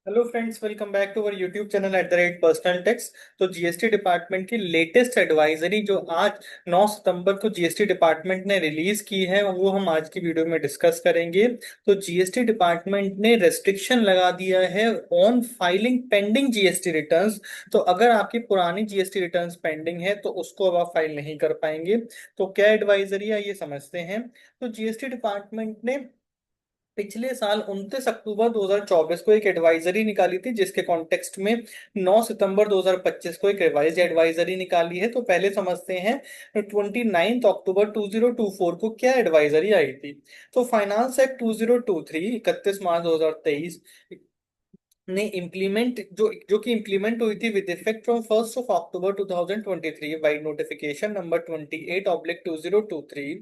Hello friends, welcome back to our YouTube channel @personal tax. तो GST department की latest advisory जो आज 9 सितंबर को जीएसटी डिपार्टमेंट ने रिलीज की है वो हम आज की वीडियो में डिस्कस करेंगे। तो जीएसटी डिपार्टमेंट ने रेस्ट्रिक्शन लगा दिया है on filing pending GST returns. तो अगर आपकी पुरानी जीएसटी रिटर्न्स पेंडिंग है तो उसको अब आप फाइल नहीं कर पाएंगे। तो क्या एडवाइजरी है ये समझते हैं। तो जीएसटी डिपार्टमेंट ने पिछले साल 29 अक्टूबर 2024 को एक एडवाइजरी निकाली थी, जिसके कॉन्टेक्स्ट में 9 सितंबर 2025 को एक रिवाइज एडवाइजरी निकाली है। तो पहले समझते हैं 29 अक्टूबर 2024 को क्या एडवाइजरी आई थी। तो फाइनेंस एक्ट 2023 31 मार्च 2023 ने इम्प्लीमेंट जो कि इम्प्लीमेंट हुई थी with effect from 1 October 2023 by notification number 28/2023।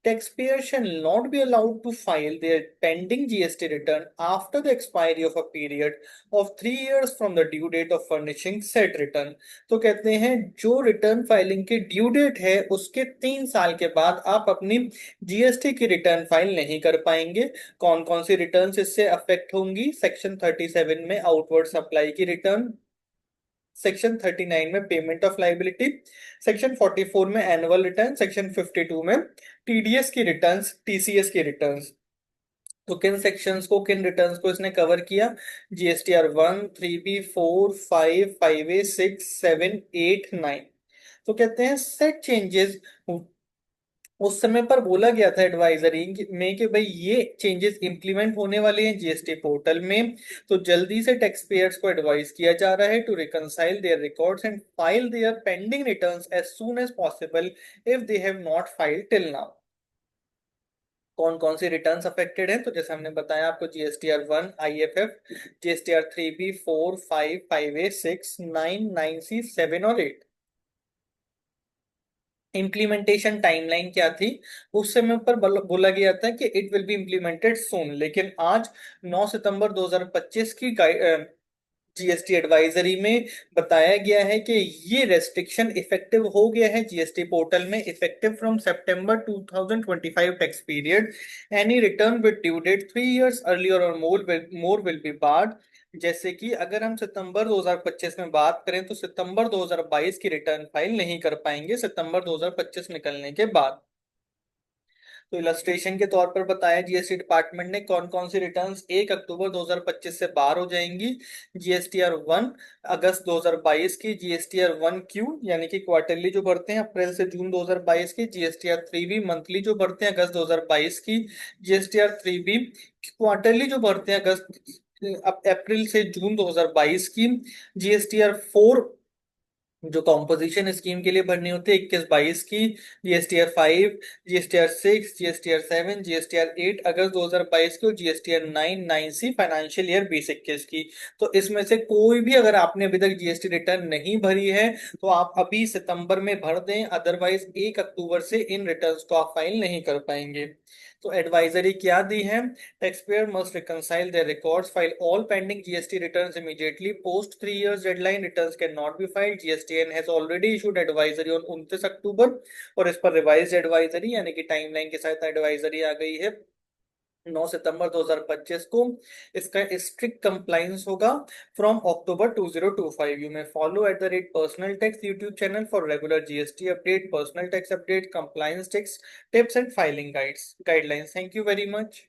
Taxpayers shall not be allowed to file their pending GST return after the expiry of a period of 3 years from the due date of furnishing said return। तो कहते हैं जो return filing की due date है उसके 3 साल के बाद आप अपनी जीएसटी की रिटर्न फाइल नहीं कर पाएंगे। कौन कौन सी रिटर्न्स इससे अफेक्ट होंगी? सेक्शन 37 में आउटवर्ड सप्लाई की रिटर्न, सेक्शन 39 में पेमेंट ऑफ लाइबिलिटी, सेक्शन 44 में एनुअल रिटर्न, सेक्शन 52 में टीडीएस की रिटर्न्स, टीसीएस की रिटर्न्स। तो किन सेक्शंस को, किन रिटर्न्स को इसने कवर किया? GSTR 1, 3B, 4, 5, 5A, 6, 7, 8, 9। तो कहते हैं सेट चेंजेस। उस समय पर बोला गया था एडवाइजरी में कि भाई ये चेंजेस इंप्लीमेंट होने वाले हैं जीएसटी पोर्टल में। तो जल्दी से टैक्स पेयर्स को एडवाइस किया जा रहा है to reconcile their records and file their pending returns as soon as possible if they have not filed till now. कौन कौन सी रिटर्न्स अफेक्टेड हैं? तो जैसे हमने बताया आपको, GSTR 1 IFF, GSTR 3B, 4, 5, 5A, 6, 9, 9C, 7 और 8। इम्प्लीमेंटेशन टाइमलाइन क्या थी? उस समय पर बोला गया था कि इट विल बी इम्प्लीमेंटेड सून, लेकिन आज 9 सितंबर 2025 की जीएसटी एडवाइजरी में बताया गया है कि ये रेस्ट्रिक्शन इफेक्टिव हो गया है जीएसटी पोर्टल में, effective from September 2025 tax period. Any return with due date 3 years earlier or more will be board. जैसे कि अगर हम सितंबर 2025 में बात करें तो सितंबर 2022 की रिटर्न फाइल नहीं कर पाएंगे सितंबर 2025 निकलने के बाद। तो इलस्ट्रेशन के तौर पर बताया जीएसटी डिपार्टमेंट ने कौन कौन सी रिटर्न्स 1 अक्टूबर 2025 से बाहर हो जाएंगी। जीएसटीआर 1 अगस्त 2022 की, जीएसटीआर 1Q यानी कि क्वार्टरली जो भरते हैं अप्रैल से जून 2022 की, जीएसटीआर 3B मंथली जो भरते हैं अगस्त 2022 की, जीएसटीआर 3B क्वार्टरली जो भरते हैं अगस्त अप्रैल से जून 2022 की, जीएसटीआर 4 जो कॉम्पोजिशन स्कीम के लिए भरनी होती है 21-22 की, जीएसटीआर 5, जीएसटीआर 6, जीएसटीआर 7, जीएसटीआर 8 अगस्त 2022 की, और जीएसटीआर 9 9C फाइनेंशियल ईयर 2021 की। तो इसमें से कोई भी अगर आपने अभी तक जीएसटी रिटर्न नहीं भरी है तो आप अभी सितंबर में भर दें, अदरवाइज 1 अक्टूबर से इन रिटर्न्स को आप फाइल नहीं कर पाएंगे। तो एडवाइजरी क्या दी है? Taxpayer must reconcile their records, file all pending GST returns immediately. Post 3 years deadline, returns cannot be filed. GSTN has already issued advisory on 29 अक्टूबर, और इस पर रिवाइज एडवाइजरी यानी कि टाइमलाइन के साथ एडवाइजरी आ गई है 9 सितंबर 2025 को। इसका स्ट्रिक्ट कंप्लाइंस होगा from October 2025। You may follow @personal tax YouTube channel for regular GST update, personal tax update, compliance tax tips and filing guidelines. Thank you very much.